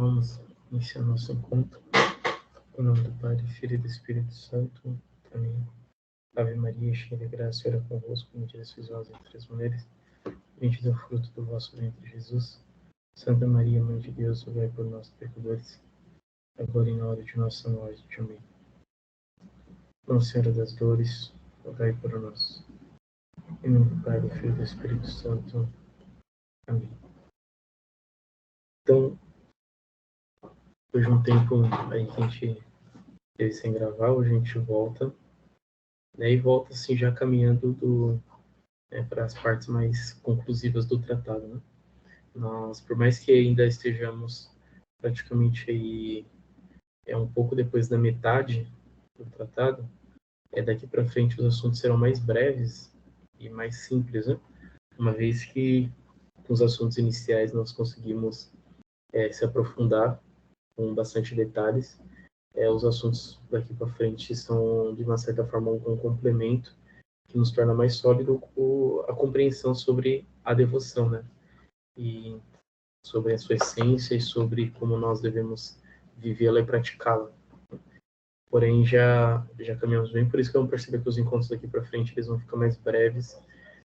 Vamos iniciar nosso encontro. Em nome do Pai, do Filho e do Espírito Santo. Amém. Ave Maria, cheia de graça, ora convosco, bendita sois vós entre as mulheres. Bendito é o fruto do vosso ventre, Jesus. Santa Maria, Mãe de Deus, rogai por nós, pecadores, agora e na hora de nossa morte. Amém. Nossa Senhora das Dores, rogai por nós. Em nome do Pai, do Filho e do Espírito Santo. Amém. Então, depois de um tempo aí que a gente teve sem gravar, hoje a gente volta, né, e volta assim já caminhando para as partes mais conclusivas do tratado, né? Nós, por mais que ainda estejamos praticamente aí um pouco depois da metade do tratado, daqui para frente os assuntos serão mais breves e mais simples, né? Uma vez que com os assuntos iniciais nós conseguimos se aprofundar com bastante detalhes. Os assuntos daqui para frente são, de uma certa forma, um complemento que nos torna mais sólido a compreensão sobre a devoção, né? E sobre a sua essência e sobre como nós devemos vivê-la e praticá-la. Porém, já caminhamos bem, por isso que eu percebi que os encontros daqui para frente eles vão ficar mais breves,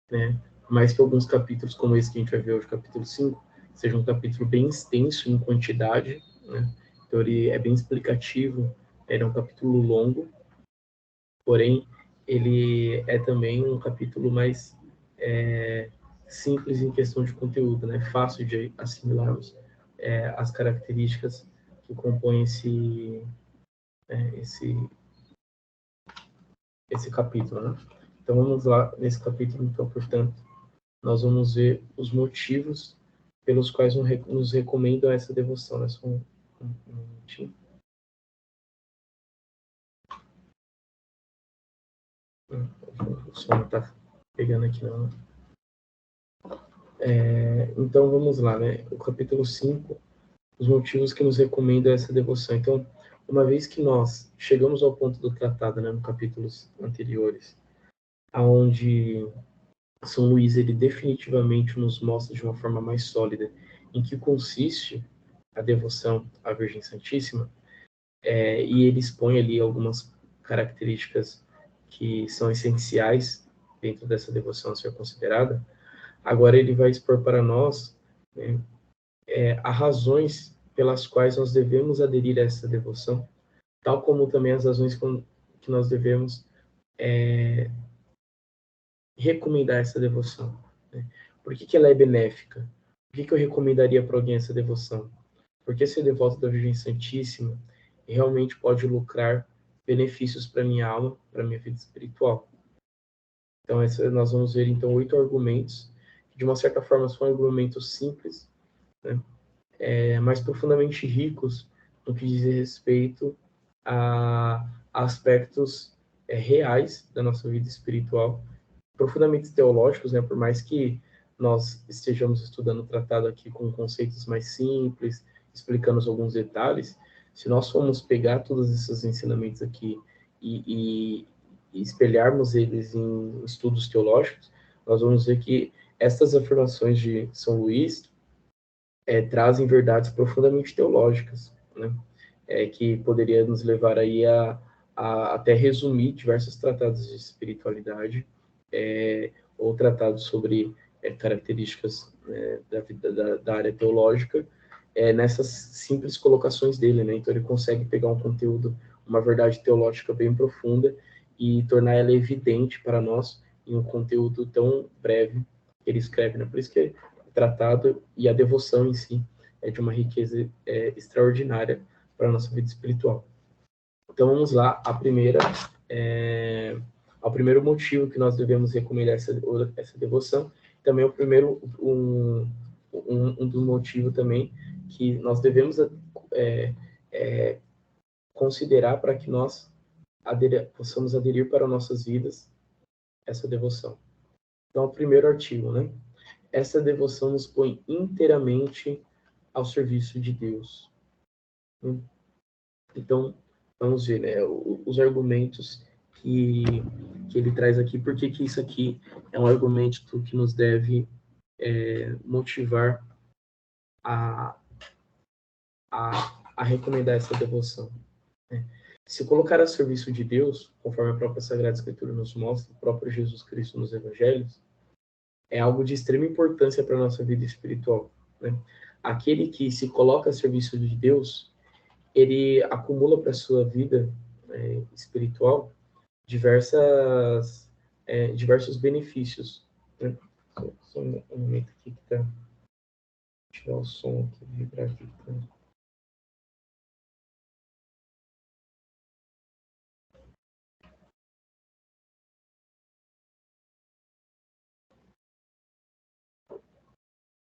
né? Mais que alguns capítulos como esse que a gente vai ver hoje, capítulo 5, seja um capítulo bem extenso em quantidade, né? Então ele é bem explicativo, ele é um capítulo longo, porém ele é também um capítulo mais simples em questão de conteúdo, né? Fácil de assimilarmos as características que compõem esse capítulo, né? Então vamos lá nesse capítulo, então, portanto, nós vamos ver os motivos pelos quais nos recomendam essa devoção, né? Só um minutinho. O som não está pegando aqui, não. Então vamos lá, né? O capítulo 5, os motivos que nos recomendam essa devoção. Então, uma vez que nós chegamos ao ponto do tratado, né, no capítulos anteriores, aonde São Luís ele definitivamente nos mostra de uma forma mais sólida em que consiste a devoção à Virgem Santíssima, e ele expõe ali algumas características que são essenciais dentro dessa devoção a ser considerada. Agora ele vai expor para nós, né, as razões pelas quais nós devemos aderir a essa devoção, tal como também as razões que nós devemos recomendar essa devoção. Né? Por que ela é benéfica? Por que eu recomendaria para alguém essa devoção? Porque ser devoto da Virgem Santíssima realmente pode lucrar benefícios para minha alma, para minha vida espiritual. Então, nós vamos ver, então, 8 argumentos, que de uma certa forma são argumentos simples, né? Mas profundamente ricos no que diz respeito a aspectos reais da nossa vida espiritual, profundamente teológicos, né? Por mais que nós estejamos estudando o tratado aqui com conceitos mais simples, explicando alguns detalhes, se nós formos pegar todos esses ensinamentos aqui e espelharmos eles em estudos teológicos, nós vamos ver que estas afirmações de São Luís trazem verdades profundamente teológicas, né? Que poderia nos levar aí a até resumir diversos tratados de espiritualidade, ou tratados sobre características da área teológica, nessas simples colocações dele, né? Então ele consegue pegar um conteúdo, uma verdade teológica bem profunda e tornar ela evidente para nós em um conteúdo tão breve que ele escreve, né? Por isso que o tratado e a devoção em si é de uma riqueza extraordinária para a nossa vida espiritual. Então vamos lá, ao primeiro motivo que nós devemos recomendar essa devoção, também é o primeiro, um dos motivos também que nós devemos considerar para que nós possamos aderir para nossas vidas essa devoção. Então, o primeiro artigo, né? Essa devoção nos põe inteiramente ao serviço de Deus. Então, vamos ver, né, os argumentos que ele traz aqui, porque que isso aqui é um argumento que nos deve motivar a a recomendar essa devoção, né? Se colocar a serviço de Deus, conforme a própria Sagrada Escritura nos mostra, o próprio Jesus Cristo nos Evangelhos, é algo de extrema importância para a nossa vida espiritual, né? Aquele que se coloca a serviço de Deus, ele acumula para a sua vida espiritual diversos benefícios, né? Só um momento aqui que tá... Tirar o som aqui, vibrar aqui. Tá?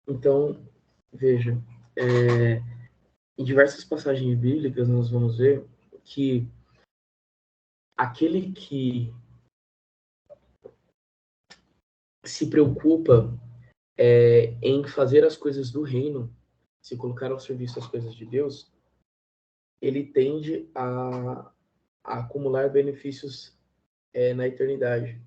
Então, veja, em diversas passagens bíblicas nós vamos ver que aquele que se preocupa em fazer as coisas do reino, se colocar ao serviço das coisas de Deus, ele tende a acumular benefícios na eternidade.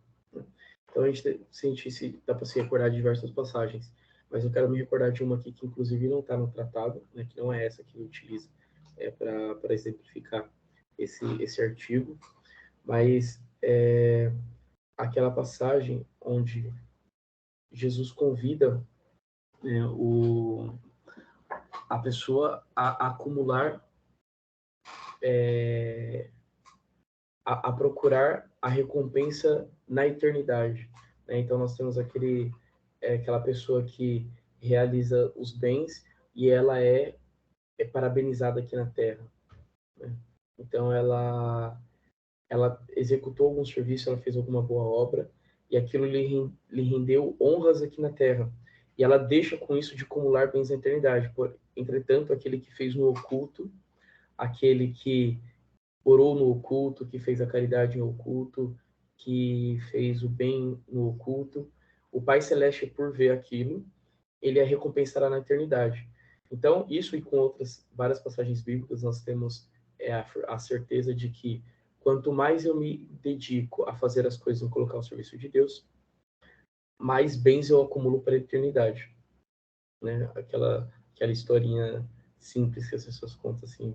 Então, se a gente dá para se recordar de diversas passagens, mas eu quero me recordar de uma aqui que, inclusive, não está no tratado, né, que não é essa que ele utiliza para exemplificar esse artigo, mas aquela passagem onde Jesus convida, né, a pessoa a acumular, a procurar a recompensa na eternidade, né? Então nós temos aquela pessoa que realiza os bens e ela é parabenizada aqui na Terra, né? Então ela executou algum serviço, ela fez alguma boa obra e aquilo lhe rendeu honras aqui na Terra. E ela deixa com isso de acumular bens na eternidade. Entretanto, aquele que fez no oculto, aquele que orou no oculto, que fez a caridade no oculto, que fez o bem no oculto, o Pai Celeste, por ver aquilo, ele a recompensará na eternidade. Então, isso e com outras várias passagens bíblicas, nós temos a certeza de que quanto mais eu me dedico a fazer as coisas e colocar ao serviço de Deus, mais bens eu acumulo para a eternidade, né? Aquela historinha simples que as pessoas contam, assim,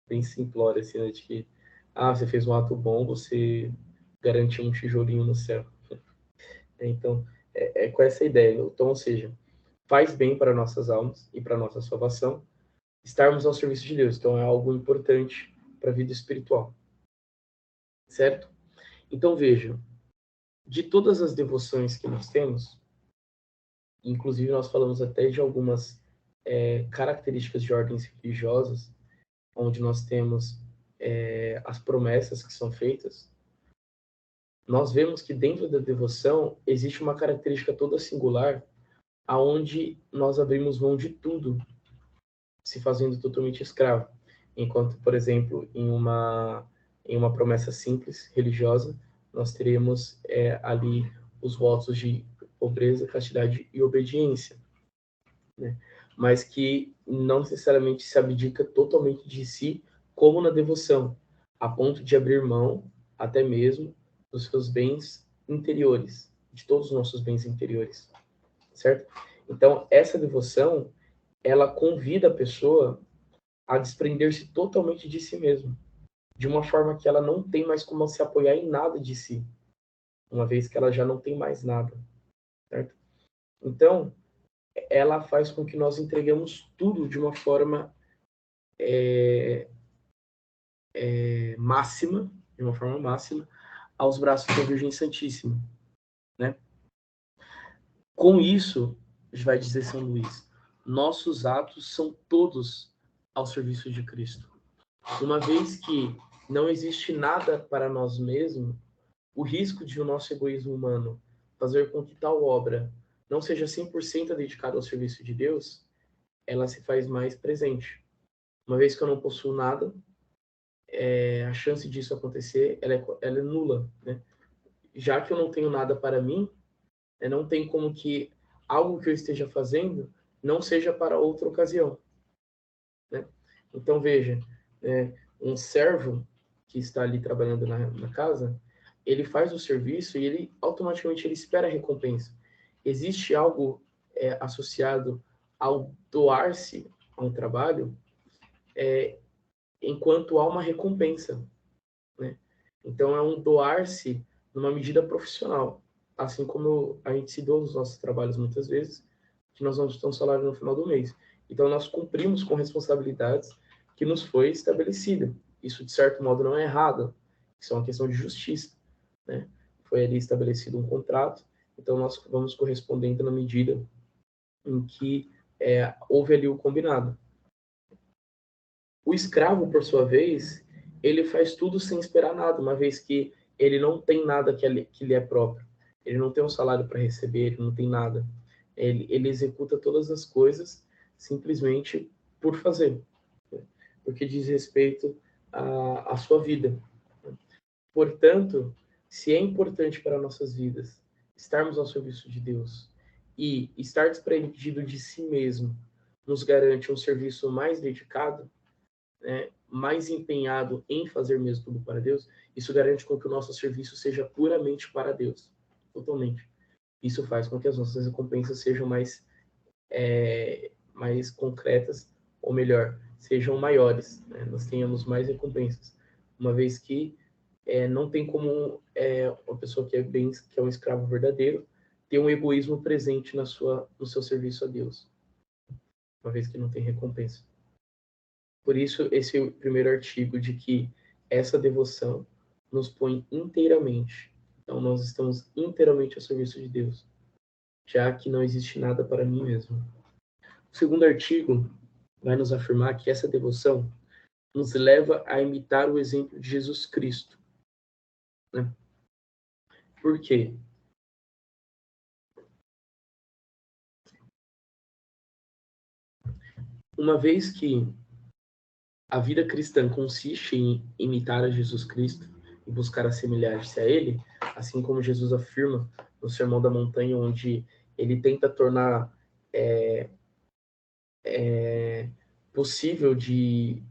bem simplória, assim, né? De que, você fez um ato bom, você garantiu um tijolinho no céu. Então, é com essa ideia. Então, ou seja, faz bem para nossas almas e para nossa salvação estarmos ao serviço de Deus. Então, é algo importante para a vida espiritual. Certo? Então, vejam, de todas as devoções que nós temos, inclusive nós falamos até de algumas características de ordens religiosas, onde nós temos as promessas que são feitas, nós vemos que dentro da devoção existe uma característica toda singular, aonde nós abrimos mão de tudo, se fazendo totalmente escravo. Enquanto, por exemplo, em uma promessa simples, religiosa, nós teremos ali os votos de pobreza, castidade e obediência, né? Mas que não necessariamente se abdica totalmente de si, como na devoção, a ponto de abrir mão até mesmo dos seus bens interiores, de todos os nossos bens interiores, certo? Então, essa devoção, ela convida a pessoa a desprender-se totalmente de si mesmo, de uma forma que ela não tem mais como se apoiar em nada de si, uma vez que ela já não tem mais nada, certo? Então, ela faz com que nós entregamos tudo de uma forma máxima, aos braços da Virgem Santíssima, né? Com isso, vai dizer São Luís, nossos atos são todos ao serviço de Cristo. Uma vez que não existe nada para nós mesmos, o risco de o nosso egoísmo humano fazer com que tal obra não seja 100% dedicada ao serviço de Deus, ela se faz mais presente. Uma vez que eu não possuo nada, a chance disso acontecer ela é nula, né? Já que eu não tenho nada para mim, não tem como que algo que eu esteja fazendo não seja para outra ocasião, né? Então, veja, um servo que está ali trabalhando na casa, ele faz o serviço e ele automaticamente ele espera a recompensa. Existe algo associado ao doar-se a um trabalho, enquanto há uma recompensa, né? Então, é um doar-se numa medida profissional. Assim como a gente se doa nos nossos trabalhos muitas vezes, que nós vamos ter um salário no final do mês. Então, nós cumprimos com responsabilidades que nos foi estabelecida. Isso, de certo modo, não é errado. Isso é uma questão de justiça, né? Foi ali estabelecido um contrato, então nós vamos correspondendo na medida em que houve ali o combinado. O escravo, por sua vez, ele faz tudo sem esperar nada, uma vez que ele não tem nada que lhe é próprio. Ele não tem um salário para receber, ele não tem nada. Ele executa todas as coisas simplesmente por fazer, né? Porque diz respeito à sua vida. Portanto, se é importante para nossas vidas estarmos ao serviço de Deus e estar desprendido de si mesmo nos garante um serviço mais dedicado, né, mais empenhado em fazer mesmo tudo para Deus, isso garante com que o nosso serviço seja puramente para Deus, totalmente. Isso faz com que as nossas recompensas sejam mais concretas, ou melhor, sejam maiores, né? Nós tenhamos mais recompensas, uma vez que não tem como uma pessoa que é um escravo verdadeiro ter um egoísmo presente no seu serviço a Deus, uma vez que não tem recompensa. Por isso, esse primeiro artigo de que essa devoção nos põe inteiramente. Então, nós estamos inteiramente ao serviço de Deus, já que não existe nada para mim mesmo. O segundo artigo vai nos afirmar que essa devoção nos leva a imitar o exemplo de Jesus Cristo, né? Por quê? Uma vez que a vida cristã consiste em imitar a Jesus Cristo e buscar assemelhar-se a Ele, assim como Jesus afirma no Sermão da Montanha, onde ele tenta tornar possível de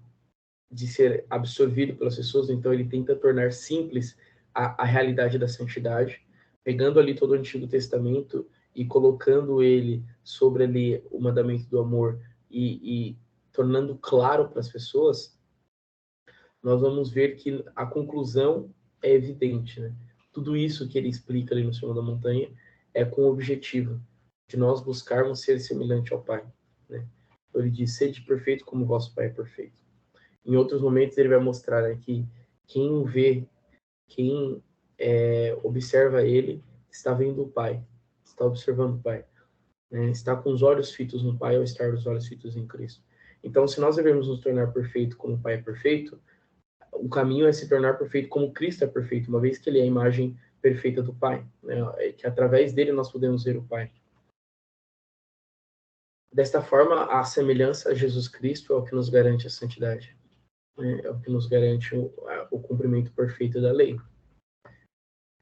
ser absorvido pelas pessoas, então ele tenta tornar simples a realidade da santidade, pegando ali todo o Antigo Testamento e colocando ele sobre ali o mandamento do amor e tornando claro para as pessoas, nós vamos ver que a conclusão é evidente, né? Tudo isso que ele explica ali no Sermão da Montanha é com o objetivo de nós buscarmos ser semelhante ao Pai, né? Então, ele diz: sede perfeito como vosso Pai é perfeito. Em outros momentos ele vai mostrar, né, que quem vê, quem observa ele, está vendo o Pai, está observando o Pai, né? Está com os olhos fitos no Pai ao estar os olhos fitos em Cristo. Então, se nós devemos nos tornar perfeito como o Pai é perfeito, o caminho é se tornar perfeito como Cristo é perfeito, uma vez que ele é a imagem perfeita do Pai, né? Que através dele nós podemos ver o Pai. Desta forma, a semelhança a Jesus Cristo é o que nos garante a santidade, né? É o que nos garante o cumprimento perfeito da lei.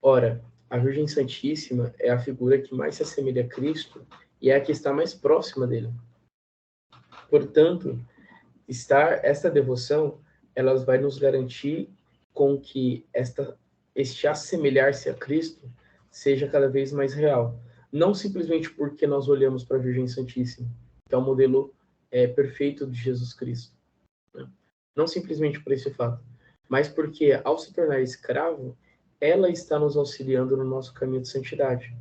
Ora, a Virgem Santíssima é a figura que mais se assemelha a Cristo e é a que está mais próxima dele. Portanto, esta devoção, ela vai nos garantir com que este assemelhar-se a Cristo seja cada vez mais real. Não simplesmente porque nós olhamos para a Virgem Santíssima, que é o modelo perfeito de Jesus Cristo, né? Não simplesmente por esse fato, mas porque, ao se tornar escravo, ela está nos auxiliando no nosso caminho de santidade.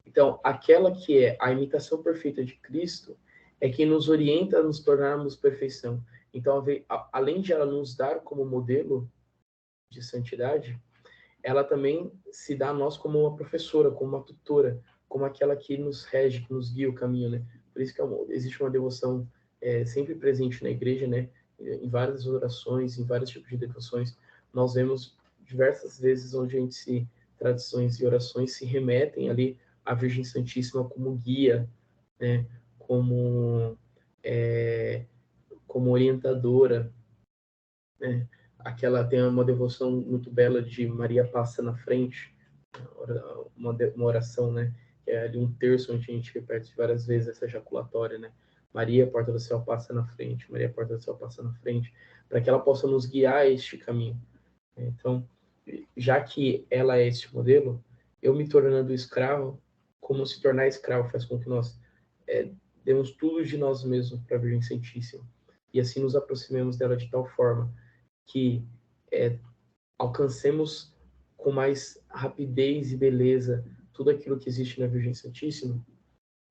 Então, aquela que é a imitação perfeita de Cristo é quem nos orienta a nos tornarmos perfeição. Então, além de ela nos dar como modelo de santidade, ela também se dá a nós como uma professora, como uma tutora, como aquela que nos rege, que nos guia o caminho, né? Por isso que existe uma devoção sempre presente na igreja, né? Em várias orações, em vários tipos de devoções, nós vemos diversas vezes onde tradições e orações se remetem ali à Virgem Santíssima como guia, né? Como como orientadora, né? Aquela tem uma devoção muito bela de Maria passa na frente, uma oração, né? Que é ali um terço onde a gente repete várias vezes essa ejaculatória, né? Maria, porta do céu, passa na frente. Maria, porta do céu, passa na frente, para que ela possa nos guiar a este caminho. Então, já que ela é este modelo, eu me tornando escravo, como se tornar escravo faz com que nós demos tudo de nós mesmos para a Virgem Santíssima. E assim nos aproximemos dela de tal forma que alcancemos com mais rapidez e beleza tudo aquilo que existe na Virgem Santíssima.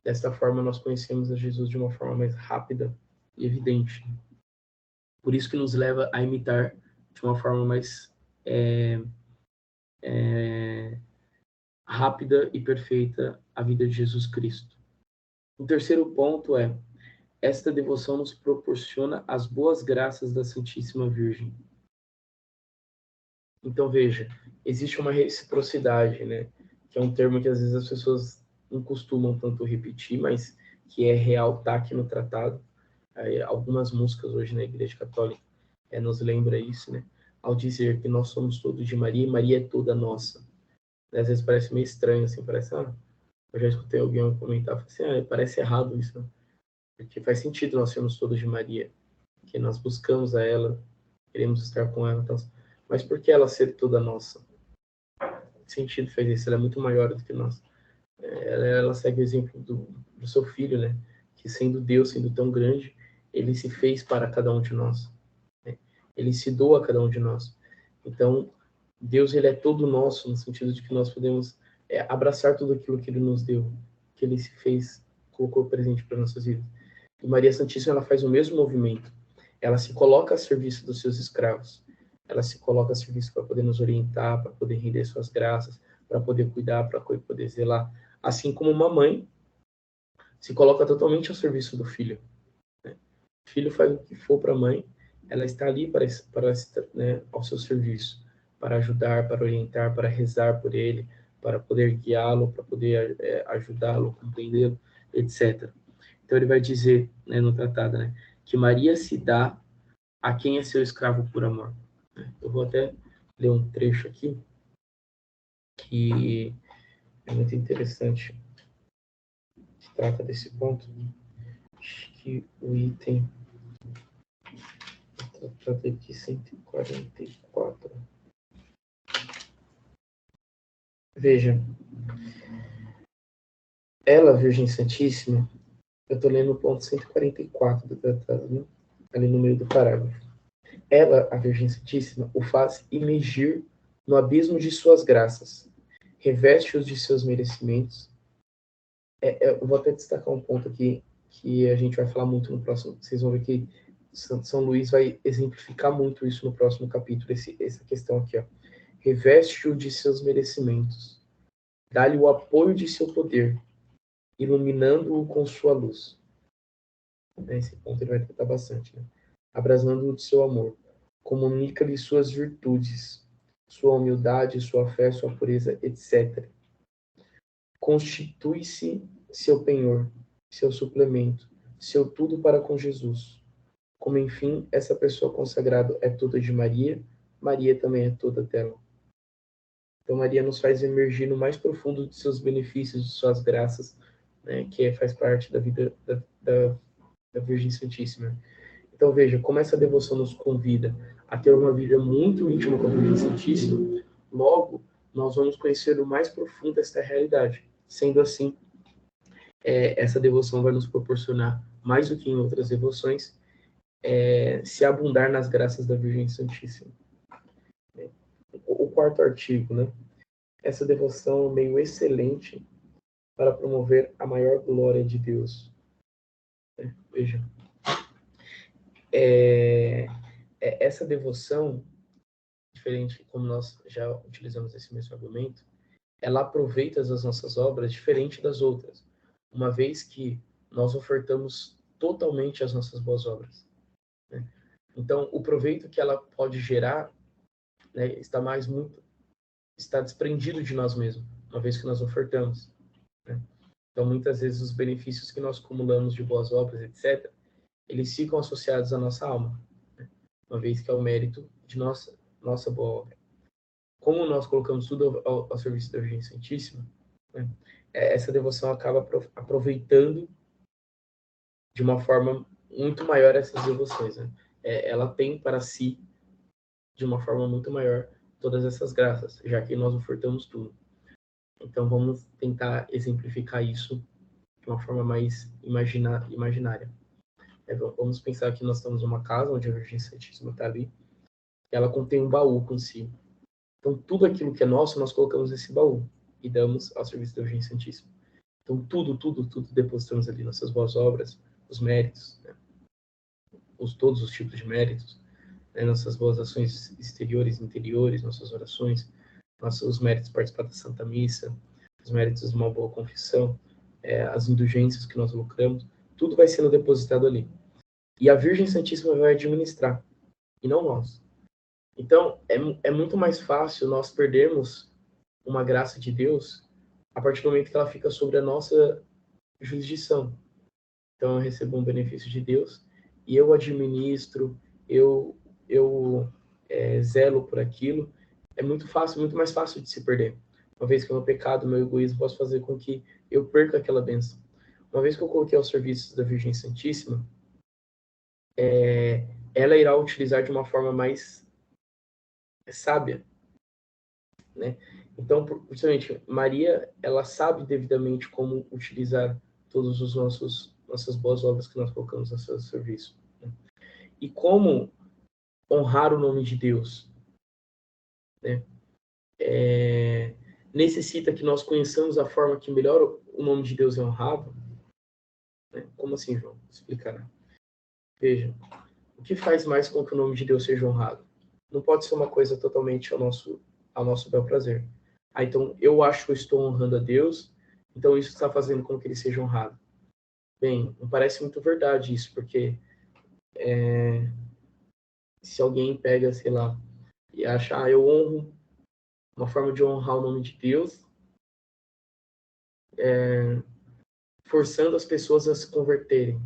Desta forma, nós conhecemos a Jesus de uma forma mais rápida e evidente. Por isso que nos leva a imitar de uma forma mais rápida e perfeita a vida de Jesus Cristo. O terceiro ponto é: esta devoção nos proporciona as boas graças da Santíssima Virgem. Então, veja, existe uma reciprocidade, né? Que é um termo que às vezes as pessoas não costumam tanto repetir, mas que é real, tá aqui no tratado. Algumas músicas hoje na Igreja Católica nos lembra isso, né? Ao dizer que nós somos todos de Maria e Maria é toda nossa. Às vezes parece meio estranho, assim, parece, eu já escutei alguém comentar, assim, parece errado isso, né? Porque faz sentido nós sermos todos de Maria, que nós buscamos a ela, queremos estar com ela, então, mas por que ela ser toda nossa? Que sentido faz isso? Ela é muito maior do que nós. Ela segue o exemplo do seu filho, né? Que sendo Deus, sendo tão grande, ele se fez para cada um de nós. Né? Ele se doa a cada um de nós. Então, Deus, ele é todo nosso, no sentido de que nós podemos abraçar tudo aquilo que ele nos deu, que ele se fez, colocou presente para nossas vidas. E Maria Santíssima, ela faz o mesmo movimento. Ela se coloca a serviço dos seus escravos. Ela se coloca a serviço para poder nos orientar, para poder render suas graças, para poder cuidar, para poder zelar. Assim como uma mãe se coloca totalmente ao serviço do filho. Né? O filho faz o que for para a mãe, ela está ali para né, ao seu serviço, para ajudar, para orientar, para rezar por ele, para poder guiá-lo, para poder ajudá-lo, compreendê-lo, etc. Então ele vai dizer, né, no tratado, né, que Maria se dá a quem é seu escravo por amor. Eu vou até ler um trecho aqui que é muito interessante, que trata desse ponto. Acho que o item trata aqui 144. Veja, ela, Virgem Santíssima, eu estou lendo o ponto 144 do tratado, né? Ali no meio do parágrafo. Ela, a Virgem Santíssima, o faz imergir no abismo de suas graças, reveste-os de seus merecimentos. Eu vou até destacar um ponto aqui que a gente vai falar muito no próximo. Vocês vão ver que São Luís vai exemplificar muito isso no próximo capítulo, essa questão aqui. Ó. Reveste-o de seus merecimentos, dá-lhe o apoio de seu poder, iluminando-o com sua luz. Esse ponto ele vai tratar bastante. Né? Abrasando-o de seu amor, comunica-lhe suas virtudes, sua humildade, sua fé, sua pureza, etc. Constitui-se seu penhor, seu suplemento, seu tudo para com Jesus. Como, enfim, essa pessoa consagrada é toda de Maria, Maria também é toda dela. Então, Maria nos faz emergir no mais profundo de seus benefícios, de suas graças, né, que faz parte da vida da Virgem Santíssima. Então, veja, como essa devoção nos convida a ter uma vida muito íntima com a Virgem Santíssima, logo, nós vamos conhecer o mais profundo desta realidade. Sendo assim, essa devoção vai nos proporcionar, mais do que em outras devoções, se abundar nas graças da Virgem Santíssima. O quarto artigo, né? Essa devoção é um meio excelente para promover a maior glória de Deus. Veja, essa devoção, diferente como nós já utilizamos esse mesmo argumento, ela aproveita as nossas obras diferente das outras, uma vez que nós ofertamos totalmente as nossas boas obras. Né? Então, o proveito que ela pode gerar, né, está desprendido de nós mesmos, uma vez que nós ofertamos. Né? Então, muitas vezes, os benefícios que nós acumulamos de boas obras, etc., eles ficam associados à nossa alma, né? Uma vez que é o mérito de nossa boa obra. Como nós colocamos tudo ao serviço da Virgem Santíssima, né, essa devoção acaba aproveitando de uma forma muito maior essas devoções. Né? Ela tem para si, de uma forma muito maior, todas essas graças, já que nós ofertamos tudo. Então, vamos tentar exemplificar isso de uma forma mais imaginária. Vamos pensar que nós estamos numa casa onde a Virgem Santíssima está ali, e ela contém um baú consigo. Então, tudo aquilo que é nosso, nós colocamos nesse baú e damos ao serviço da Virgem Santíssima. Então, tudo depositamos ali, nossas boas obras, os méritos, né? Todos os tipos de méritos, né? Nossas boas ações exteriores e interiores, nossas orações, os méritos de participar da Santa Missa, os méritos de uma boa confissão, as indulgências que nós lucramos, tudo vai sendo depositado ali. E a Virgem Santíssima vai administrar, e não nós. Então, é muito mais fácil nós perdermos uma graça de Deus a partir do momento que ela fica sobre a nossa jurisdição. Então, eu recebo um benefício de Deus e eu administro, eu zelo por aquilo. É muito fácil, muito mais fácil de se perder. Uma vez que o meu pecado, o meu egoísmo, posso fazer com que eu perca aquela bênção. Uma vez que eu coloquei aos serviços da Virgem Santíssima, ela irá utilizar de uma forma mais sábia, né? Então, justamente, Maria, ela sabe devidamente como utilizar todos os nossas boas obras que nós colocamos a seu serviço, né? E como honrar o nome de Deus, né? Necessita que nós conheçamos a forma que melhor o nome de Deus é honrado, né? Como assim, João? Vou explicar. Veja, o que faz mais com que o nome de Deus seja honrado? Não pode ser uma coisa totalmente ao nosso bel prazer. Então, eu acho que eu estou honrando a Deus, então isso está fazendo com que ele seja honrado. Bem, não parece muito verdade isso, porque se alguém pega, sei lá, e acha, eu honro, uma forma de honrar o nome de Deus, forçando as pessoas a se converterem,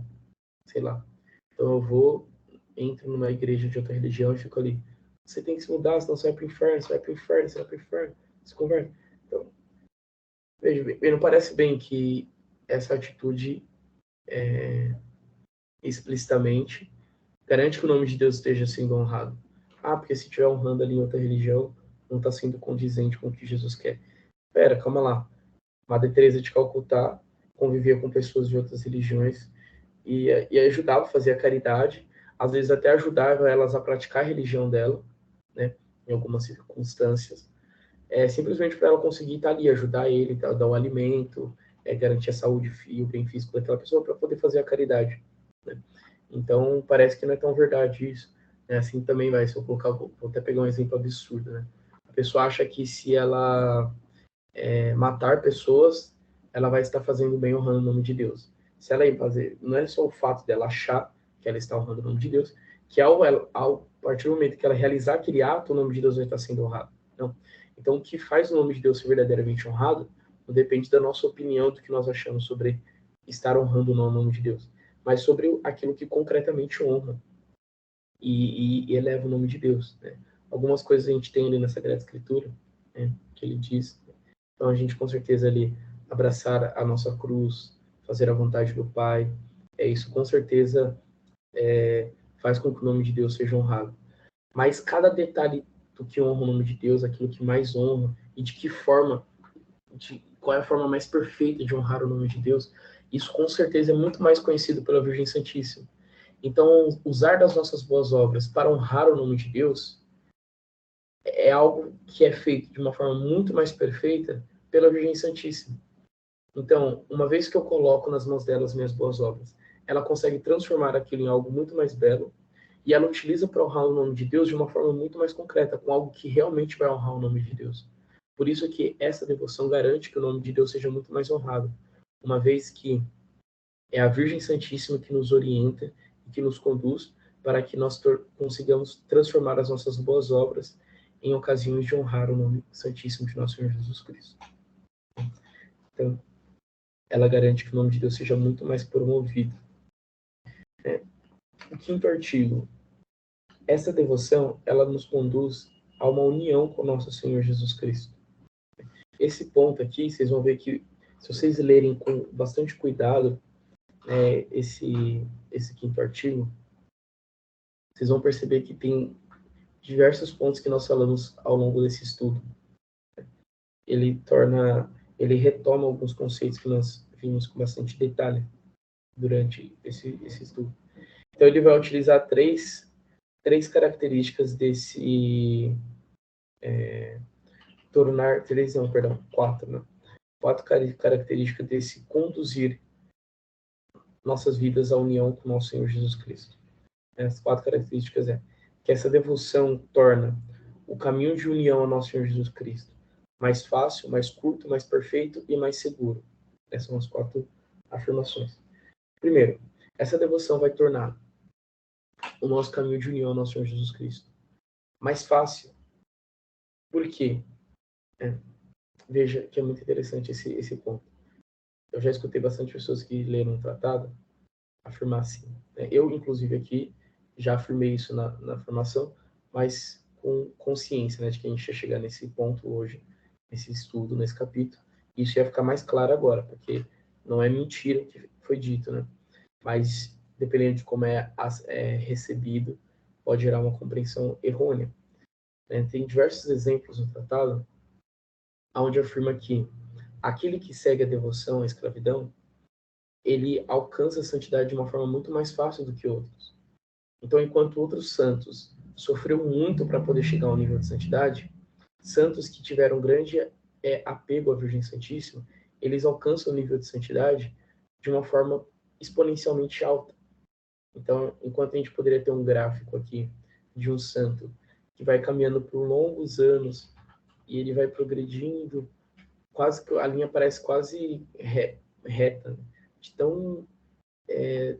sei lá. Então entro numa igreja de outra religião e fico ali. Você tem que se mudar, senão você vai para o inferno, você vai para o inferno, você vai para o inferno, se converte. Então, veja bem, não parece bem que essa atitude explicitamente garante que o nome de Deus esteja sendo honrado. Porque se estiver honrando ali em outra religião, não está sendo condizente com o que Jesus quer. Pera, calma lá. Madre Teresa de Calcutá convivia com pessoas de outras religiões e ajudava a fazer a caridade, às vezes até ajudava elas a praticar a religião dela, né, em algumas circunstâncias, simplesmente para ela conseguir estar ali, ajudar ele, dar o alimento, garantir a saúde e o bem físico daquela pessoa para poder fazer a caridade, né? Então, parece que não é tão verdade isso, né? Assim também vai, se eu colocar, vou até pegar um exemplo absurdo, né? A pessoa acha que se ela matar pessoas, ela vai estar fazendo bem honrando o nome de Deus. Se ela ir fazer, não é só o fato dela achar que ela está honrando o nome de Deus, que ao partir do momento que ela realizar aquele ato, o nome de Deus vai estar sendo honrado. Não. Então, o que faz o nome de Deus ser verdadeiramente honrado não depende da nossa opinião, do que nós achamos sobre estar honrando o nome de Deus, mas sobre aquilo que concretamente honra e eleva o nome de Deus, né? Algumas coisas a gente tem ali na Sagrada Escritura, né, que ele diz. Então, a gente, com certeza, ali, abraçar a nossa cruz, fazer a vontade do Pai, isso com certeza faz com que o nome de Deus seja honrado. Mas cada detalhe do que honra o nome de Deus, aquilo que mais honra, e de que forma, qual é a forma mais perfeita de honrar o nome de Deus, isso com certeza é muito mais conhecido pela Virgem Santíssima. Então, usar das nossas boas obras para honrar o nome de Deus é algo que é feito de uma forma muito mais perfeita pela Virgem Santíssima. Então, uma vez que eu coloco nas mãos dela as minhas boas obras, ela consegue transformar aquilo em algo muito mais belo e ela utiliza para honrar o nome de Deus de uma forma muito mais concreta, com algo que realmente vai honrar o nome de Deus. Por isso que essa devoção garante que o nome de Deus seja muito mais honrado, uma vez que é a Virgem Santíssima que nos orienta e que nos conduz para que nós consigamos transformar as nossas boas obras em ocasiões de honrar o nome santíssimo de nosso Senhor Jesus Cristo. Então, ela garante que o nome de Deus seja muito mais promovido. O quinto artigo. Essa devoção, ela nos conduz a uma união com nosso Senhor Jesus Cristo. Esse ponto aqui, vocês vão ver que, se vocês lerem com bastante cuidado esse quinto artigo, vocês vão perceber que tem diversos pontos que nós falamos ao longo desse estudo. Ele retoma alguns conceitos que nós vimos com bastante detalhe durante esse estudo. Então, ele vai utilizar três características desse quatro, né? Quatro características desse conduzir nossas vidas à união com o nosso Senhor Jesus Cristo. As quatro características que essa devoção torna o caminho de união ao nosso Senhor Jesus Cristo mais fácil, mais curto, mais perfeito e mais seguro. Essas são as quatro afirmações. Primeiro, essa devoção vai tornar o nosso caminho de união ao nosso Senhor Jesus Cristo mais fácil. Por quê? Veja que é muito interessante esse ponto. Eu já escutei bastante pessoas que leram um tratado afirmar assim. Eu, inclusive, aqui já afirmei isso na formação, mas com consciência, de que a gente ia chegar nesse ponto hoje, nesse estudo, nesse capítulo. Isso ia ficar mais claro agora, porque não é mentira o que foi dito, né? Mas, dependendo de como é recebido, pode gerar uma compreensão errônea. Tem diversos exemplos no tratado onde afirma que aquele que segue a devoção à escravidão, ele alcança a santidade de uma forma muito mais fácil do que outros. Então, enquanto outros santos sofreram muito para poder chegar ao nível de santidade, santos que tiveram grande apego à Virgem Santíssima, eles alcançam o nível de santidade de uma forma exponencialmente alta. Então, enquanto a gente poderia ter um gráfico aqui de um santo que vai caminhando por longos anos e ele vai progredindo, quase que a linha parece quase reta, de tão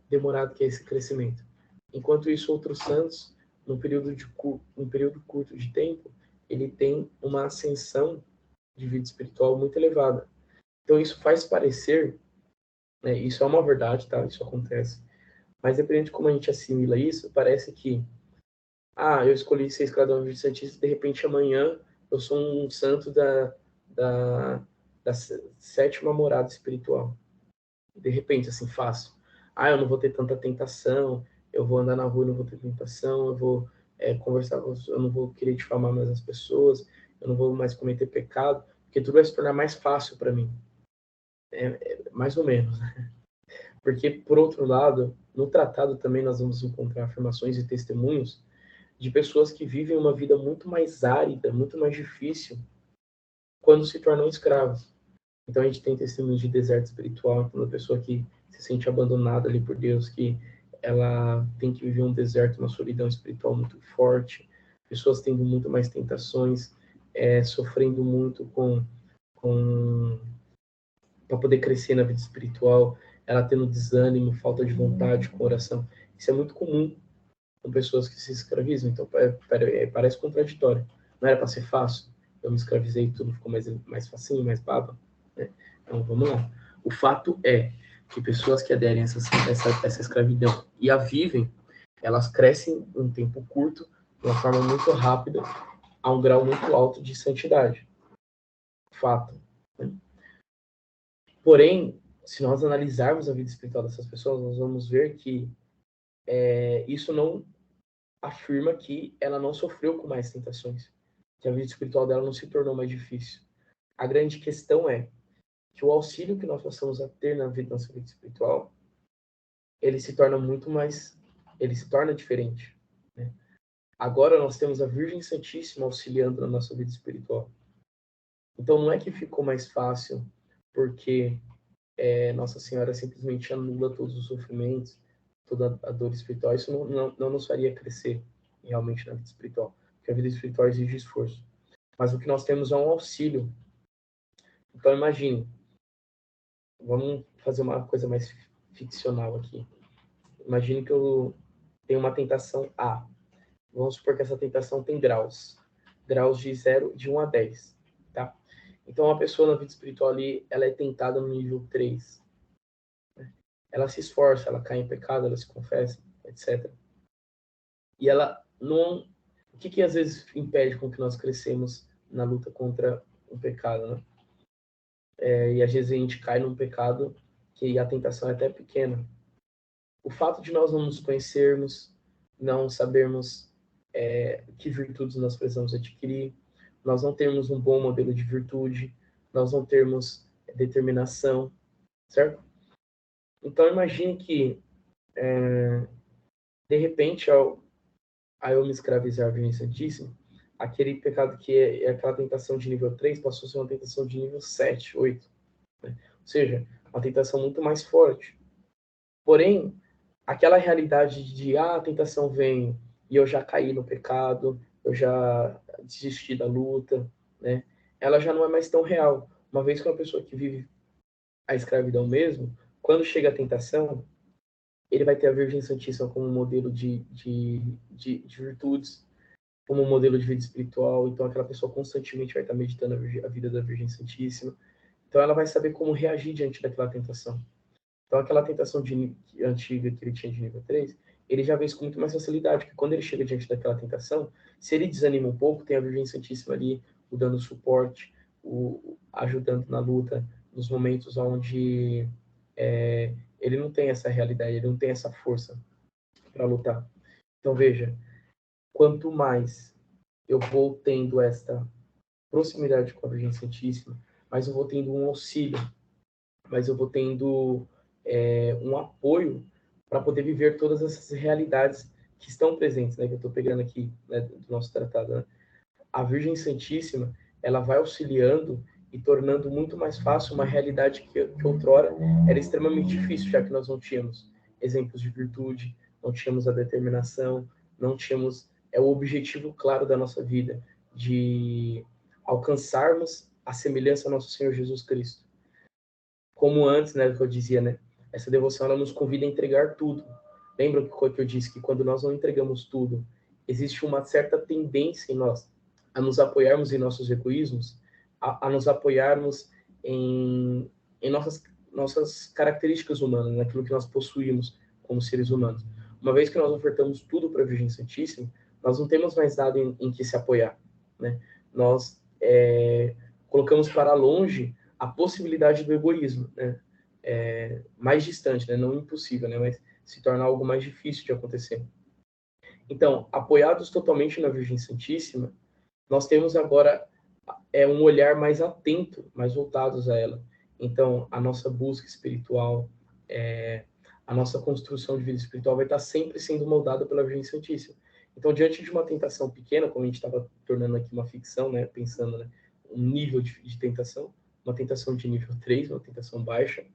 demorado que é esse crescimento. Enquanto isso, outros santos, num período curto de tempo, ele tem uma ascensão de vida espiritual muito elevada. Então, isso faz parecer, isso é uma verdade, tá? Isso acontece. Mas, dependendo de como a gente assimila isso, parece que, eu escolhi ser escravão de Santíssimo e, de repente, amanhã eu sou um santo da sétima morada espiritual. De repente, assim, fácil. Eu não vou ter tanta tentação, eu vou andar na rua e não vou ter tentação, eu vou conversar, eu não vou querer difamar mais as pessoas, eu não vou mais cometer pecado, porque tudo vai se tornar mais fácil para mim. Mais ou menos. Porque, por outro lado, no tratado também nós vamos encontrar afirmações e testemunhos de pessoas que vivem uma vida muito mais árida, muito mais difícil, quando se tornam escravos. Então a gente tem testemunhos de deserto espiritual, uma pessoa que se sente abandonada ali por Deus, que ela tem que viver um deserto, uma solidão espiritual muito forte, pessoas tendo muito mais tentações, sofrendo muito para poder crescer na vida espiritual, ela tendo desânimo, falta de vontade com oração. Isso é muito comum com pessoas que se escravizam, então parece contraditório. Não era para ser fácil? Eu me escravizei e tudo ficou mais facinho, mais baba, né? Então, vamos lá. O fato é que pessoas que aderem a essa escravidão e a vivem, elas crescem em um tempo curto, de uma forma muito rápida, a um grau muito alto de santidade. Fato. Né? Porém, se nós analisarmos a vida espiritual dessas pessoas, nós vamos ver que isso não afirma que ela não sofreu com mais tentações, que a vida espiritual dela não se tornou mais difícil. A grande questão é que o auxílio que nós passamos a ter na nossa vida espiritual, ele se torna diferente. Né? Agora nós temos a Virgem Santíssima auxiliando na nossa vida espiritual. Então não é que ficou mais fácil porque Nossa Senhora simplesmente anula todos os sofrimentos, toda a dor espiritual. Isso não nos faria crescer realmente na vida espiritual, porque a vida espiritual exige esforço. Mas o que nós temos é um auxílio. Então imagine, vamos fazer uma coisa mais ficcional aqui. Imagine que eu tenho uma tentação A. Vamos supor que essa tentação tem graus. Graus de 1 a 10. Tá? Então, uma pessoa na vida espiritual ali, ela é tentada no nível 3. Ela se esforça, ela cai em pecado, ela se confessa, etc. E ela não... O que às vezes impede com que nós crescemos na luta contra o pecado, né? E às vezes a gente cai num pecado que a tentação é até pequena. O fato de nós não nos conhecermos, não sabermos que virtudes nós precisamos adquirir, nós não termos um bom modelo de virtude, nós não termos determinação, certo? Então, imagine que, de repente, ao eu me escravizar à Virgem Santíssima, aquele pecado que é aquela tentação de nível 3 passou a ser uma tentação de nível 7, 8. Né? Ou seja, uma tentação muito mais forte. Porém, aquela realidade de, a tentação vem e eu já caí no pecado, eu já desisti da luta, né? Ela já não é mais tão real. Uma vez que uma pessoa que vive a escravidão mesmo, quando chega a tentação, ele vai ter a Virgem Santíssima como modelo de virtudes, como um modelo de vida espiritual. Então, aquela pessoa constantemente vai estar meditando a vida da Virgem Santíssima. Então, ela vai saber como reagir diante daquela tentação. Então, aquela tentação antiga que ele tinha de nível 3, ele já vê isso com muito mais facilidade, porque quando ele chega diante daquela tentação, se ele desanima um pouco, tem a Virgem Santíssima ali, o dando suporte, ajudando na luta, nos momentos onde ele não tem essa realidade, ele não tem essa força para lutar. Então, veja, quanto mais eu vou tendo esta proximidade com a Virgem Santíssima, mais eu vou tendo um auxílio, mais eu vou tendo um apoio para poder viver todas essas realidades que estão presentes, né, que eu estou pegando aqui, né, do nosso tratado. Né? A Virgem Santíssima, ela vai auxiliando e tornando muito mais fácil uma realidade que outrora era extremamente difícil, já que nós não tínhamos exemplos de virtude, não tínhamos a determinação, não tínhamos o objetivo claro da nossa vida, de alcançarmos a semelhança ao nosso Senhor Jesus Cristo. Como antes, né, que eu dizia, né, essa devoção ela nos convida a entregar tudo. Lembra que eu disse que quando nós não entregamos tudo, existe uma certa tendência em nós a nos apoiarmos em nossos egoísmos, a nos apoiarmos em nossas características humanas, naquilo que nós possuímos como seres humanos. Uma vez que nós ofertamos tudo para a Virgem Santíssima, nós não temos mais nada em que se apoiar, né? Nós colocamos para longe a possibilidade do egoísmo, né? Mais distante, né? Não impossível, né? Mas se torna algo mais difícil de acontecer. Então, apoiados totalmente na Virgem Santíssima, nós temos agora um olhar mais atento, mais voltados a ela. Então, a nossa busca espiritual, a nossa construção de vida espiritual vai estar sempre sendo moldada pela Virgem Santíssima. Então, diante de uma tentação pequena, como a gente estava tornando aqui uma ficção, né, pensando, né, um nível de tentação, uma tentação de nível 3, uma tentação baixa,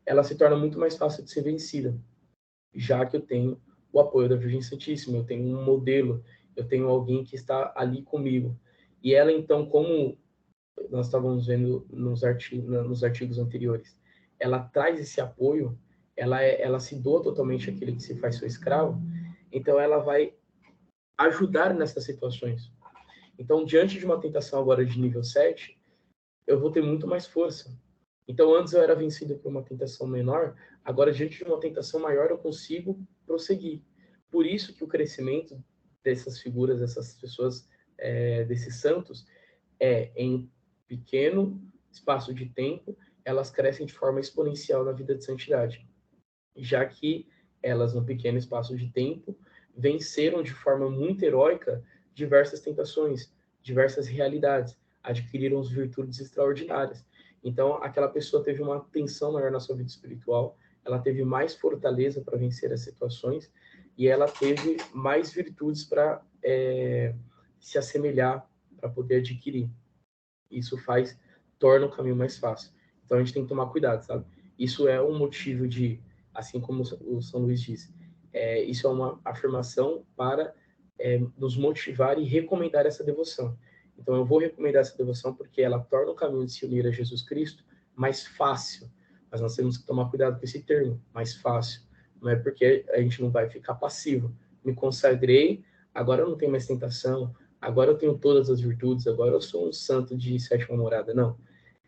ela se torna muito mais fácil de ser vencida, já que eu tenho o apoio da Virgem Santíssima, eu tenho um modelo, eu tenho alguém que está ali comigo. E ela, então, como nós estávamos vendo nos artigos anteriores, ela traz esse apoio, ela se doa totalmente àquele que se faz seu escravo, então ela vai ajudar nessas situações. Então, diante de uma tentação agora de nível 7, eu vou ter muito mais força. Então, antes eu era vencido por uma tentação menor, agora, diante de uma tentação maior, eu consigo prosseguir. Por isso que o crescimento dessas figuras, dessas pessoas, desses santos, em pequeno espaço de tempo, elas crescem de forma exponencial na vida de santidade, já que elas, num pequeno espaço de tempo, venceram de forma muito heróica diversas tentações, diversas realidades, adquiriram virtudes extraordinárias. Então, aquela pessoa teve uma atenção maior na sua vida espiritual, ela teve mais fortaleza para vencer as situações e ela teve mais virtudes para se assemelhar, para poder adquirir. Isso torna o caminho mais fácil. Então, a gente tem que tomar cuidado, sabe? Isso é um motivo de, assim como o São Luís disse, isso é uma afirmação para nos motivar e recomendar essa devoção. Então, eu vou recomendar essa devoção porque ela torna o caminho de se unir a Jesus Cristo mais fácil. Mas nós temos que tomar cuidado com esse termo, mais fácil. Não é porque a gente não vai ficar passivo. Me consagrei, agora eu não tenho mais tentação, agora eu tenho todas as virtudes, agora eu sou um santo de sétima morada. Não.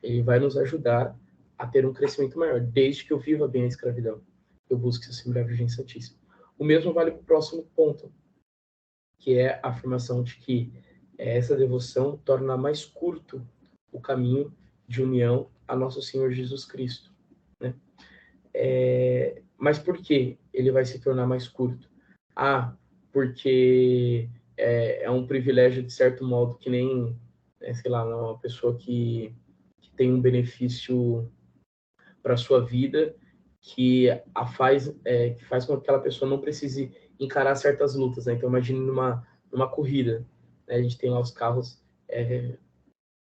Ele vai nos ajudar a ter um crescimento maior, desde que eu viva bem a escravidão. Eu busco se assemelhar à Virgem Santíssima. O mesmo vale para o próximo ponto, que é a afirmação de que essa devoção torna mais curto o caminho de união a nosso Senhor Jesus Cristo. Né? Mas por que ele vai se tornar mais curto? Porque é um privilégio, de certo modo, que nem, sei lá, uma pessoa que tem um benefício, para a sua vida, que faz com que aquela pessoa não precise encarar certas lutas, né? Então, imagine numa corrida, né? A gente tem lá os carros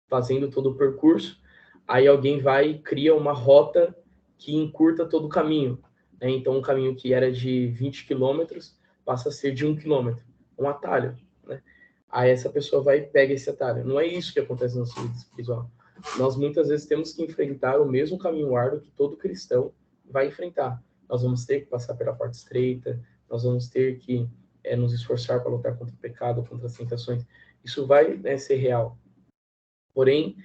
fazendo todo o percurso, aí alguém vai e cria uma rota que encurta todo o caminho, né? Então, um caminho que era de 20 quilômetros passa a ser de 1 quilômetro, um atalho, né? Aí essa pessoa vai e pega esse atalho. Não é isso que acontece na nossa vida espiritual. Nós muitas vezes temos que enfrentar o mesmo caminho árduo que todo cristão vai enfrentar. Nós vamos ter que passar pela porta estreita, nós vamos ter que nos esforçar para lutar contra o pecado, contra as tentações. Isso vai, né, ser real. Porém,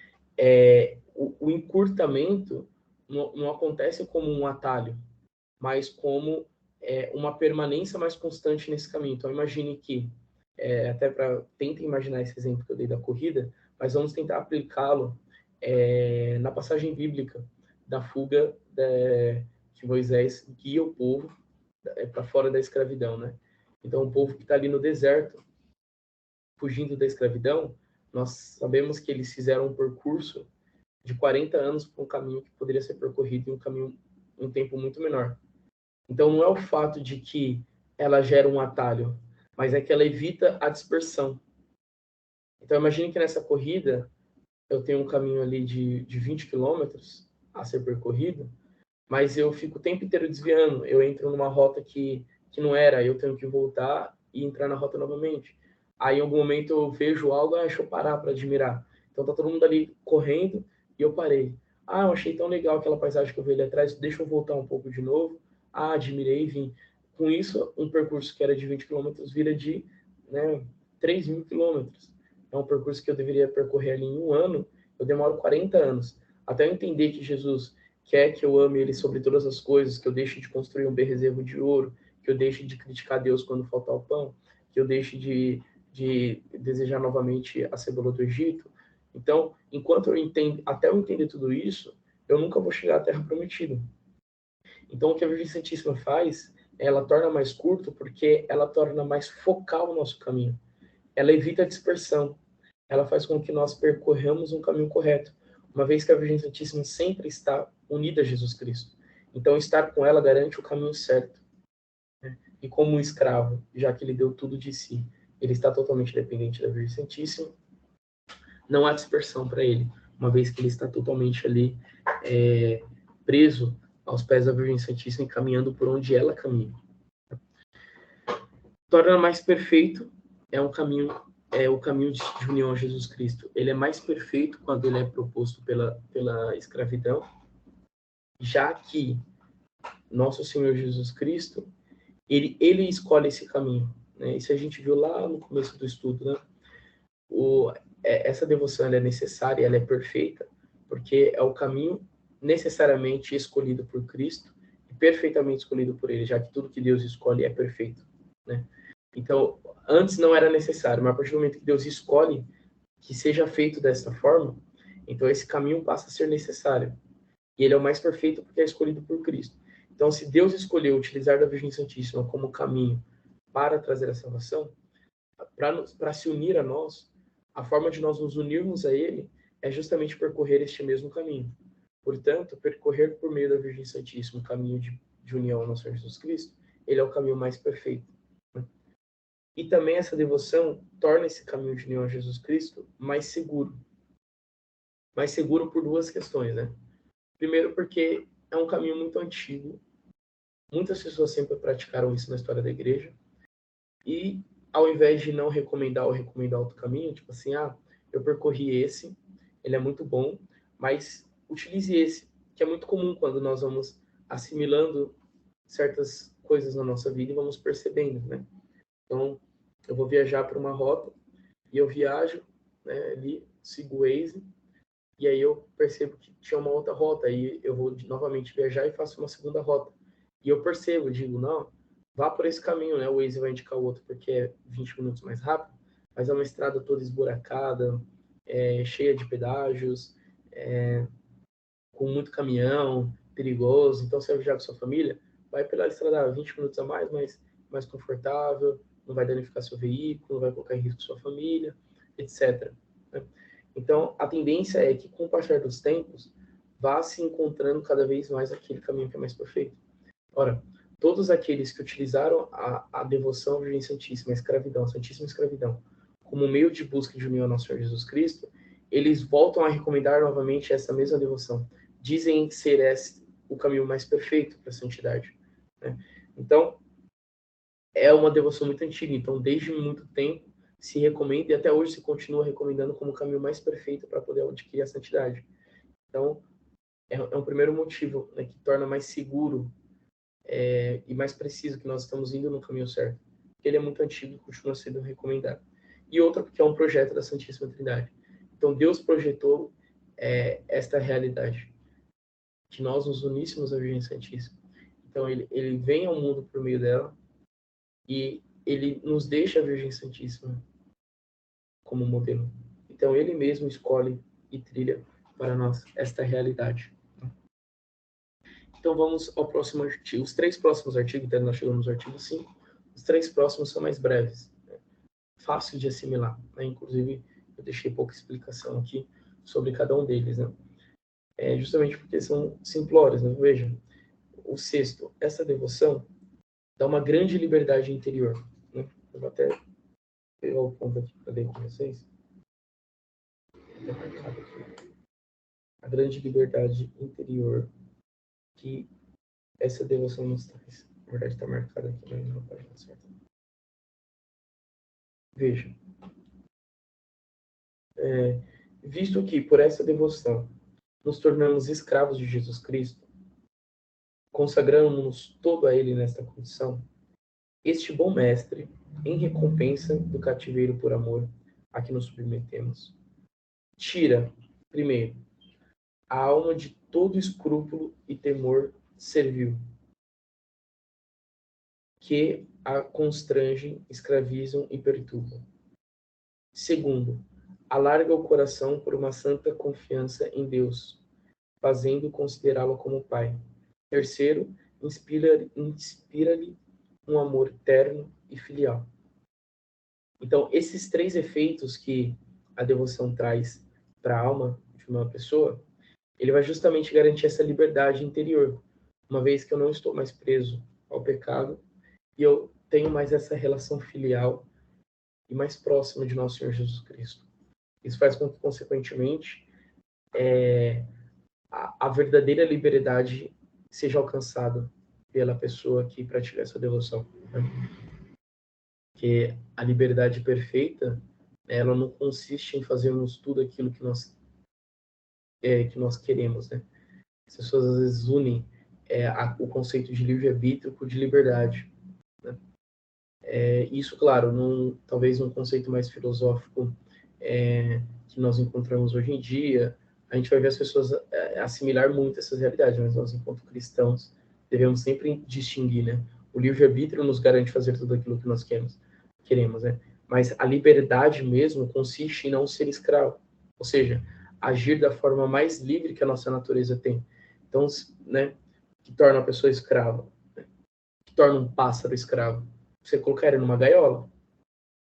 o encurtamento não acontece como um atalho, mas como uma permanência mais constante nesse caminho. Então, imagine que, tenta imaginar esse exemplo que eu dei da corrida, mas vamos tentar aplicá-lo na passagem bíblica da fuga que Moisés guia o povo para fora da escravidão, né? Então, o povo que está ali no deserto, fugindo da escravidão, nós sabemos que eles fizeram um percurso de 40 anos para um caminho que poderia ser percorrido em um tempo muito menor. Então, não é o fato de que ela gera um atalho, mas é que ela evita a dispersão. Então, imagine que nessa corrida, eu tenho um caminho ali de 20 quilômetros a ser percorrido, mas eu fico o tempo inteiro desviando. Eu entro numa rota que não era, eu tenho que voltar e entrar na rota novamente. Aí, em algum momento, eu vejo algo, deixa eu parar para admirar. Então, tá todo mundo ali correndo e eu parei. Eu achei tão legal aquela paisagem que eu vi ali atrás, deixa eu voltar um pouco de novo. Admirei e vim. Com isso, um percurso que era de 20 quilômetros vira de 3.000 quilômetros. É um percurso que eu deveria percorrer ali em um ano, eu demoro 40 anos. Até eu entender que Jesus quer que eu ame Ele sobre todas as coisas, que eu deixe de construir um bezerro de ouro, que eu deixe de criticar Deus quando faltar o pão, que eu deixe de desejar novamente a cebola do Egito. Então, enquanto até eu entender tudo isso, eu nunca vou chegar à Terra Prometida. Então, o que a Virgem Santíssima faz, ela torna mais curto porque ela torna mais focal o nosso caminho. Ela evita a dispersão. Ela faz com que nós percorramos um caminho correto, uma vez que a Virgem Santíssima sempre está unida a Jesus Cristo. Então, estar com ela garante o caminho certo. Né? E como um escravo, já que ele deu tudo de si, ele está totalmente dependente da Virgem Santíssima, não há dispersão para ele, uma vez que ele está totalmente ali preso aos pés da Virgem Santíssima e caminhando por onde ela caminha. Torna mais perfeito o caminho de união a Jesus Cristo. Ele é mais perfeito quando ele é proposto pela escravidão, já que nosso Senhor Jesus Cristo, ele escolhe esse caminho. Né? Isso a gente viu lá no começo do estudo. Né? Essa devoção ela é necessária, ela é perfeita, porque é o caminho necessariamente escolhido por Cristo e perfeitamente escolhido por Ele, já que tudo que Deus escolhe é perfeito. Né? Então, antes não era necessário, mas a partir do momento que Deus escolhe que seja feito dessa forma, então esse caminho passa a ser necessário. E ele é o mais perfeito porque é escolhido por Cristo. Então, se Deus escolheu utilizar da Virgem Santíssima como caminho para trazer a salvação, para se unir a nós, a forma de nós nos unirmos a Ele é justamente percorrer este mesmo caminho. Portanto, percorrer por meio da Virgem Santíssima o caminho de união ao nosso Senhor Jesus Cristo, ele é o caminho mais perfeito. Né? E também essa devoção torna esse caminho de união a Jesus Cristo mais seguro. Mais seguro por duas questões, né? Primeiro, porque é um caminho muito antigo. Muitas pessoas sempre praticaram isso na história da igreja. E, ao invés de não recomendar ou recomendar outro caminho, tipo assim, eu percorri esse, ele é muito bom, mas utilize esse, que é muito comum quando nós vamos assimilando certas coisas na nossa vida e vamos percebendo, né? Então, eu vou viajar para uma rota e eu viajo, né, ali, sigo o Waze, e aí eu percebo que tinha uma outra rota, aí eu vou novamente viajar e faço uma segunda rota. E eu percebo, digo, não, vá por esse caminho, né? O Waze vai indicar o outro porque é 20 minutos mais rápido, mas é uma estrada toda esburacada, cheia de pedágios, com muito caminhão, perigoso. Então, se você vai viajar com sua família, vai pela estrada 20 minutos a mais, mas mais confortável, não vai danificar seu veículo, não vai colocar em risco sua família, etc. Né? Então, a tendência é que, com o passar dos tempos, vá se encontrando cada vez mais aquele caminho que é mais perfeito. Ora, todos aqueles que utilizaram a devoção à Virgem Santíssima, a escravidão, a Santíssima Escravidão, como meio de busca de união ao nosso Senhor Jesus Cristo, eles voltam a recomendar novamente essa mesma devoção. Dizem ser esse o caminho mais perfeito para a santidade, né? Então, é uma devoção muito antiga. Então, desde muito tempo, se recomenda e até hoje se continua recomendando como o caminho mais perfeito para poder adquirir a santidade. Então, é um primeiro motivo, né, que torna mais seguro e mais preciso que nós estamos indo no caminho certo. Ele é muito antigo e continua sendo recomendado. E outra porque é um projeto da Santíssima Trindade. Então, Deus projetou esta realidade, que nós nos uníssemos à Virgem Santíssima. Então, ele vem ao mundo por meio dela e ele nos deixa a Virgem Santíssima como modelo. Então, ele mesmo escolhe e trilha para nós esta realidade. Então, vamos ao próximo artigo. Os 3 próximos artigos, então nós chegamos no artigo 5, os 3 próximos são mais breves, né? Fácil de assimilar, né? Inclusive, eu deixei pouca explicação aqui sobre cada um deles, né? Justamente porque são simplórios, né? Vejam, o 6º, essa devoção dá uma grande liberdade interior, né? Eu vou até pegar o ponto aqui para ler com vocês. Está marcado aqui. A grande liberdade interior que essa devoção nos traz. Na verdade, está marcado aqui, mas não na página certa. Veja, visto que por essa devoção nos tornamos escravos de Jesus Cristo, consagramos-nos todo a Ele nesta condição, este bom mestre, em recompensa do cativeiro por amor a que nos submetemos, tira, primeiro, a alma de todo escrúpulo e temor servil, que a constrangem, escravizam e perturbam. Segundo, alarga o coração por uma santa confiança em Deus, fazendo considerá-lo como Pai. Terceiro, inspira-lhe um amor terno e filial. Então, esses 3 efeitos que a devoção traz para a alma de uma pessoa, ele vai justamente garantir essa liberdade interior, uma vez que eu não estou mais preso ao pecado e eu tenho mais essa relação filial e mais próxima de nosso Senhor Jesus Cristo. Isso faz com que, consequentemente, a verdadeira liberdade seja alcançada pela pessoa que pratica essa devoção, né? Porque a liberdade perfeita, ela não consiste em fazermos tudo aquilo que nós queremos, né? As pessoas às vezes unem o conceito de livre-arbítrio com o de liberdade, né? Isso, claro, talvez num conceito mais filosófico que nós encontramos hoje em dia, a gente vai ver as pessoas assimilar muito essas realidades, mas nós, enquanto cristãos, devemos sempre distinguir, né? O livre-arbítrio nos garante fazer tudo aquilo que nós queremos, né? Mas a liberdade mesmo consiste em não ser escravo, ou seja, agir da forma mais livre que a nossa natureza tem. Então, né, que torna a pessoa escrava, né? Que torna um pássaro escravo. Você colocar ele numa gaiola.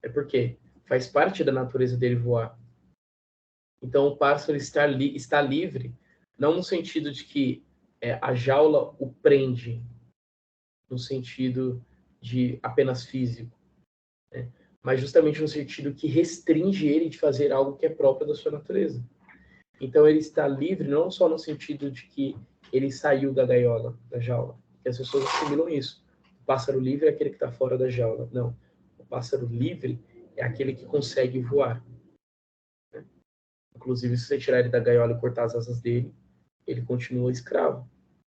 É porque faz parte da natureza dele voar. Então, o pássaro está livre, não no sentido de que a jaula o prende, no sentido de apenas físico, né? Mas justamente no sentido que restringe ele de fazer algo que é próprio da sua natureza. Então, ele está livre não só no sentido de que ele saiu da gaiola, da jaula, que as pessoas assimilam isso. O pássaro livre é aquele que está fora da jaula. Não. O pássaro livre é aquele que consegue voar. Inclusive, se você tirar ele da gaiola e cortar as asas dele, ele continua escravo,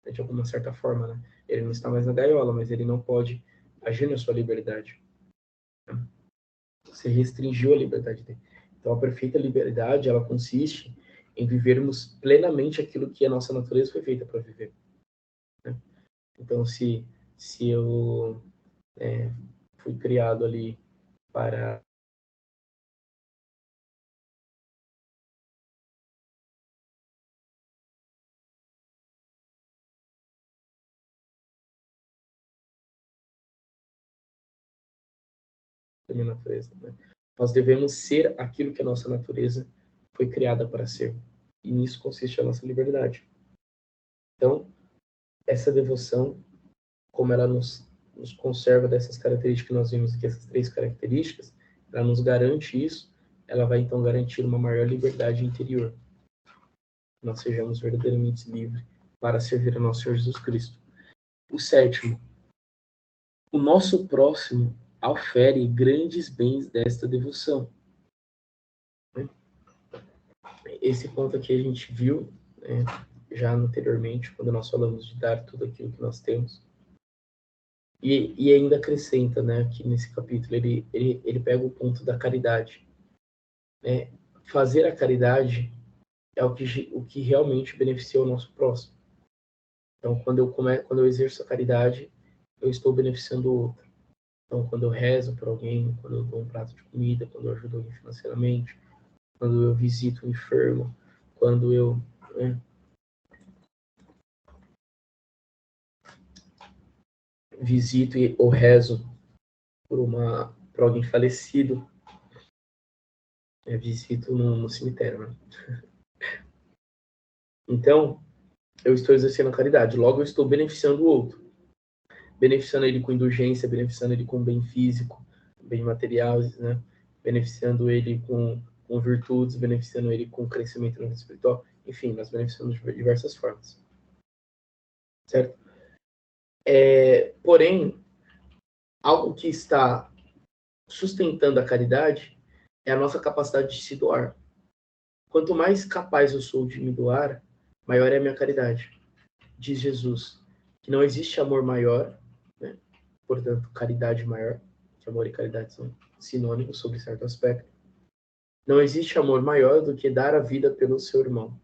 né, de alguma certa forma, né? Ele não está mais na gaiola, mas ele não pode agir na sua liberdade, né? Você restringiu a liberdade dele. Então, a perfeita liberdade, ela consiste em vivermos plenamente aquilo que a nossa natureza foi feita para viver, né? Então, se eu fui criado ali para a minha natureza, né? Nós devemos ser aquilo que a nossa natureza foi criada para ser. E nisso consiste a nossa liberdade. Então, essa devoção, como ela nos conserva dessas características que nós vimos aqui, essas 3 características, ela nos garante isso, ela vai então garantir uma maior liberdade interior. Nós sejamos verdadeiramente livres para servir ao nosso Senhor Jesus Cristo. O 7º, o nosso próximo aufere grandes bens desta devoção. Esse ponto aqui a gente viu, né, já anteriormente, quando nós falamos de dar tudo aquilo que nós temos. E ainda acrescenta, né, aqui nesse capítulo, ele pega o ponto da caridade. Né? Fazer a caridade é o que realmente beneficia o nosso próximo. Então, quando eu exerço a caridade, eu estou beneficiando o outro. Então, quando eu rezo por alguém, quando eu dou um prato de comida, quando eu ajudo alguém financeiramente, quando eu visito um enfermo, quando eu visito ou rezo por alguém falecido, visito no cemitério, né? Então, eu estou exercendo a caridade, logo eu estou beneficiando o outro. Beneficiando ele com indulgência, beneficiando ele com bem físico, bem material, né? Beneficiando ele com virtudes, beneficiando ele com crescimento no espiritual. Enfim, nós beneficiamos de diversas formas. Certo? Porém, algo que está sustentando a caridade é a nossa capacidade de se doar. Quanto mais capaz eu sou de me doar, maior é a minha caridade. Diz Jesus que não existe amor maior, né? Portanto, caridade maior, que amor e caridade são sinônimos sobre certo aspecto. Não existe amor maior do que dar a vida pelo seu irmão.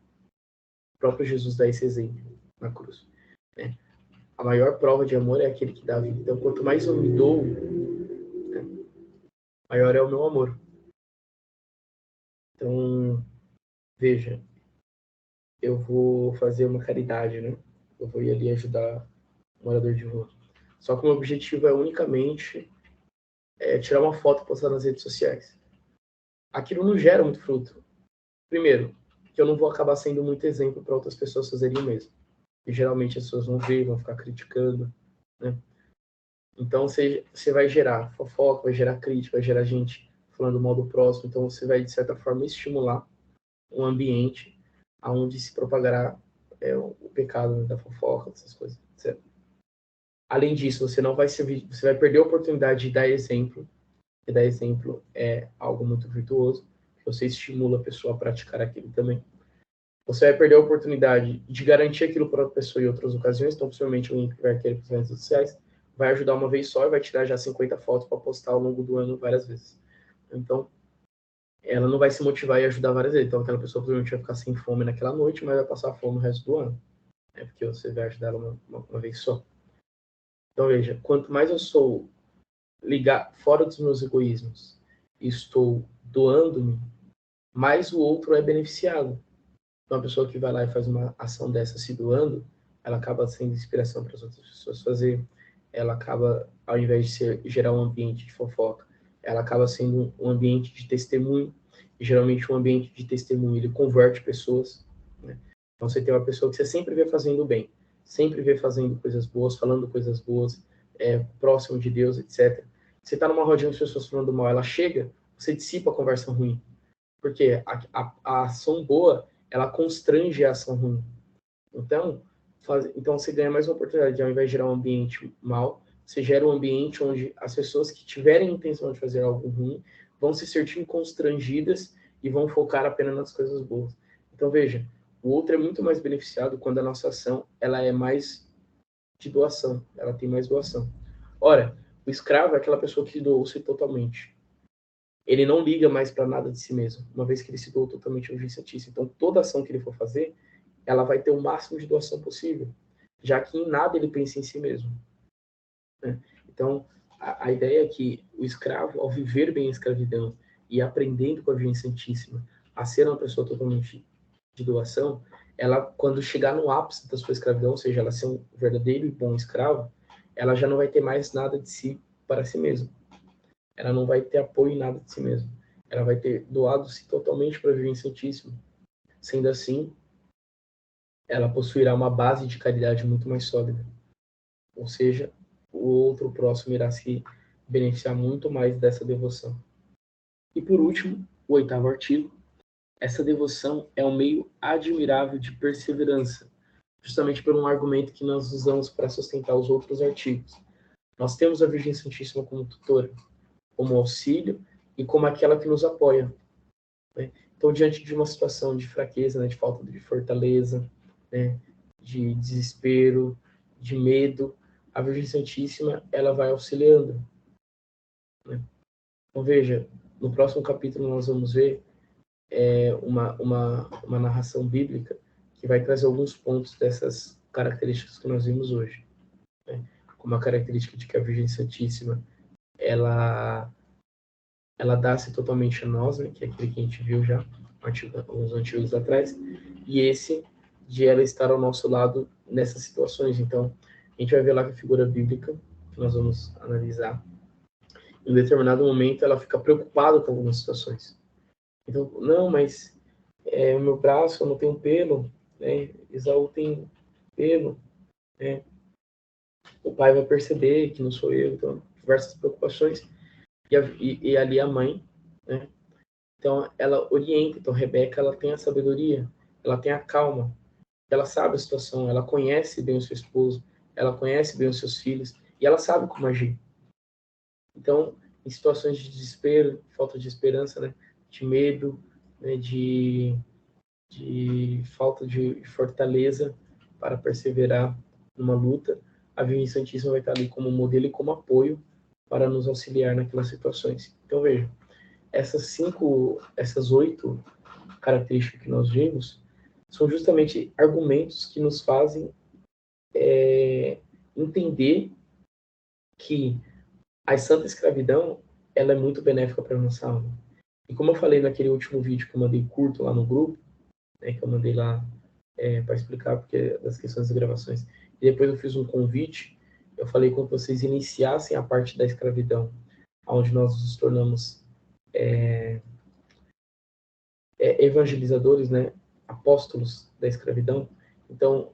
O próprio Jesus dá esse exemplo na cruz. Né? A maior prova de amor é aquele que dá a vida. Então, quanto mais eu me dou, né, maior é o meu amor. Então, veja, eu vou fazer uma caridade, né? Eu vou ir ali ajudar um morador de rua. Só que o meu objetivo é unicamente tirar uma foto e postar nas redes sociais. Aquilo não gera muito fruto. Primeiro, que eu não vou acabar sendo muito exemplo para outras pessoas fazerem o mesmo. E geralmente as pessoas vão ver, vão ficar criticando, né? Então você vai gerar fofoca, vai gerar crítica, vai gerar gente falando mal do próximo. Então você vai, de certa forma, estimular um ambiente onde se propagará o pecado, né, da fofoca, essas coisas, certo? Além disso, você não vai servir, você vai perder a oportunidade de dar exemplo, e dar exemplo é algo muito virtuoso, você estimula a pessoa a praticar aquilo também. Você vai perder a oportunidade de garantir aquilo para a pessoa em outras ocasiões, então possivelmente alguém que vai querer para as redes sociais vai ajudar uma vez só e vai tirar já 50 fotos para postar ao longo do ano várias vezes. Então, ela não vai se motivar e ajudar várias vezes. Então, aquela pessoa provavelmente vai ficar sem fome naquela noite, mas vai passar fome o resto do ano. Porque você vai ajudar ela uma vez só. Então, veja, quanto mais eu sou fora dos meus egoísmos e estou doando-me, mais o outro é beneficiado. Então, uma pessoa que vai lá e faz uma ação dessa se doando, ela acaba sendo inspiração para as outras pessoas fazer. Ela acaba, ao invés de gerar um ambiente de fofoca, ela acaba sendo um ambiente de testemunho. E, geralmente, um ambiente de testemunho, ele converte pessoas. Né? Então, você tem uma pessoa que você sempre vê fazendo bem, sempre vê fazendo coisas boas, falando coisas boas, próximo de Deus, etc. Você está numa rodinha de pessoas falando mal, ela chega, você dissipa a conversa ruim. Porque a ação boa, ela constrange a ação ruim. Então, você ganha mais uma oportunidade de, ao invés de gerar um ambiente mal, você gera um ambiente onde as pessoas que tiverem intenção de fazer algo ruim vão se sentir constrangidas e vão focar apenas nas coisas boas. Então, veja, o outro é muito mais beneficiado quando a nossa ação ela é mais de doação, ela tem mais doação. Ora, o escravo é aquela pessoa que doou-se totalmente. Ele não liga mais para nada de si mesmo, uma vez que ele se doou totalmente ao Virgem Santíssima. Então, toda ação que ele for fazer, ela vai ter o máximo de doação possível, já que em nada ele pensa em si mesmo. Né? Então, a ideia é que o escravo, ao viver bem a escravidão e aprendendo com a Virgem Santíssima a ser uma pessoa totalmente de doação, ela, quando chegar no ápice da sua escravidão, ou seja, ela ser um verdadeiro e bom escravo, ela já não vai ter mais nada de si para si mesma. Ela não vai ter apoio em nada de si mesma. Ela vai ter doado-se totalmente para a Virgem Santíssima. Sendo assim, ela possuirá uma base de caridade muito mais sólida. Ou seja, o outro próximo irá se beneficiar muito mais dessa devoção. E por último, o 8º artigo, essa devoção é um meio admirável de perseverança, justamente por um argumento que nós usamos para sustentar os outros artigos. Nós temos a Virgem Santíssima como tutora, como auxílio e como aquela que nos apoia, né? Então, diante de uma situação de fraqueza, né, de falta de fortaleza, né, de desespero, de medo, a Virgem Santíssima ela vai auxiliando, né? Então, veja, no próximo capítulo nós vamos ver uma narração bíblica que vai trazer alguns pontos dessas características que nós vimos hoje, né? Como a característica de que a Virgem Santíssima ela dá-se totalmente a nós, né? Que é aquele que a gente viu já uns antigos atrás, e esse de ela estar ao nosso lado nessas situações. Então, a gente vai ver lá que a figura bíblica, que nós vamos analisar, em determinado momento ela fica preocupada com algumas situações. Então, não, mas o meu braço eu não tenho pelo, né? Esaú tem pelo, né? O pai vai perceber que não sou eu, então diversas preocupações. E ali a mãe, né? Então ela orienta. Então Rebeca ela tem a sabedoria, ela tem a calma, ela sabe a situação, ela conhece bem o seu esposo, ela conhece bem os seus filhos e ela sabe como agir. Então, em situações de desespero, falta de esperança, né? De medo, né? de falta de fortaleza para perseverar numa luta, a Virgem Santíssima vai estar ali como modelo e como apoio para nos auxiliar naquelas situações. Então, veja, essas 8 características que nós vimos são justamente argumentos que nos fazem entender que a santa escravidão ela é muito benéfica para a nossa alma. E como eu falei naquele último vídeo que eu mandei curto lá no grupo, né, que eu mandei lá para explicar porque das questões das gravações. E depois eu fiz um convite, eu falei com vocês iniciassem a parte da escravidão, onde nós nos tornamos evangelizadores, né, apóstolos da escravidão. Então,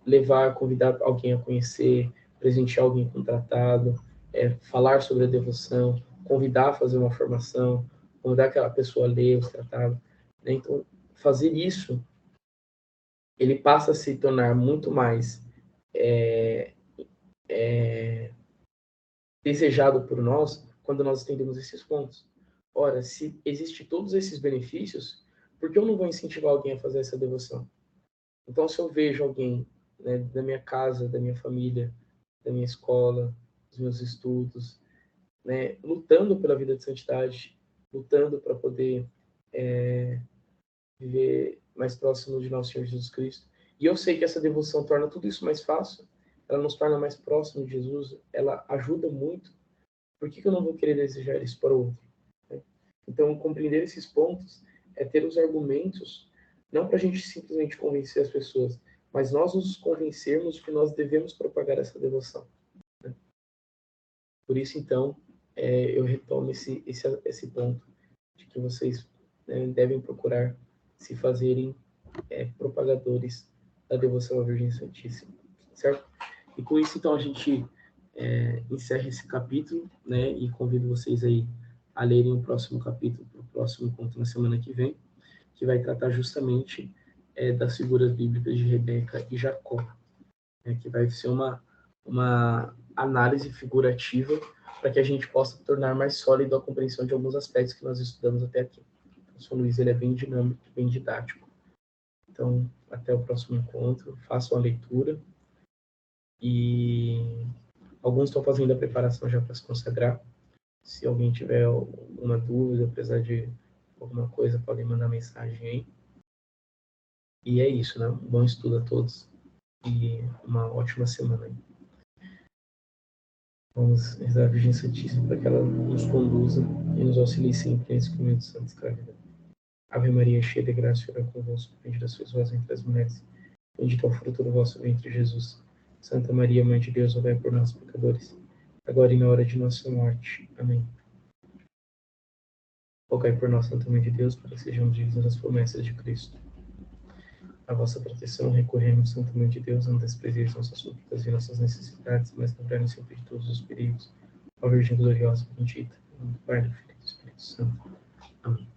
convidar alguém a conhecer, presentear alguém com tratado, falar sobre a devoção, convidar a fazer uma formação, convidar aquela pessoa a ler os tratados, né? Então, fazer isso ele passa a se tornar muito mais é, desejado por nós quando nós entendemos esses pontos. Ora, se existem todos esses benefícios, por que eu não vou incentivar alguém a fazer essa devoção? Então, se eu vejo alguém, né, da minha casa, da minha família, da minha escola, dos meus estudos, né, lutando pela vida de santidade, lutando para poder viver mais próximo de nosso Senhor Jesus Cristo. E eu sei que essa devoção torna tudo isso mais fácil, ela nos torna mais próximo de Jesus, ela ajuda muito. Por que eu não vou querer desejar isso para o outro? Né? Então, compreender esses pontos é ter os argumentos, não para a gente simplesmente convencer as pessoas, mas nós nos convencermos que nós devemos propagar essa devoção. Né? Por isso, então, eu retomo esse ponto de que vocês, né, devem procurar se fazerem propagadores da devoção à Virgem Santíssima, certo? E com isso, então, a gente encerra esse capítulo, né? E convido vocês aí a lerem o próximo capítulo, para o próximo encontro na semana que vem, que vai tratar justamente das figuras bíblicas de Rebeca e Jacó, né? Que vai ser uma análise figurativa para que a gente possa tornar mais sólido a compreensão de alguns aspectos que nós estudamos até aqui. O São Luís ele é bem dinâmico, bem didático. Então, até o próximo encontro, façam a leitura e alguns estão fazendo a preparação já para se consagrar. Se alguém tiver alguma dúvida, apesar de alguma coisa, podem mandar mensagem aí. E é isso, né? Um bom estudo a todos e uma ótima semana aí. Vamos rezar a Virgem Santíssima para que ela nos conduza e nos auxilie sempre nesse caminho de santa escravidão. Ave Maria, cheia de graça, o Senhor é convosco, bendita sois vós entre as mulheres, bendito é o fruto do vosso ventre, Jesus. Santa Maria, Mãe de Deus, rogai por nós, pecadores, agora e na hora de nossa morte. Amém. Rogai por nós, Santa Mãe de Deus, para que sejamos dignos das promessas de Cristo. A vossa proteção recorremos, Santa Mãe de Deus, não desprezeis nossas súplicas e nossas necessidades, mas livrai-nos sempre de todos os perigos. Ó Virgem gloriosa e bendita, em nome do Pai, do Filho e do Espírito Santo. Amém.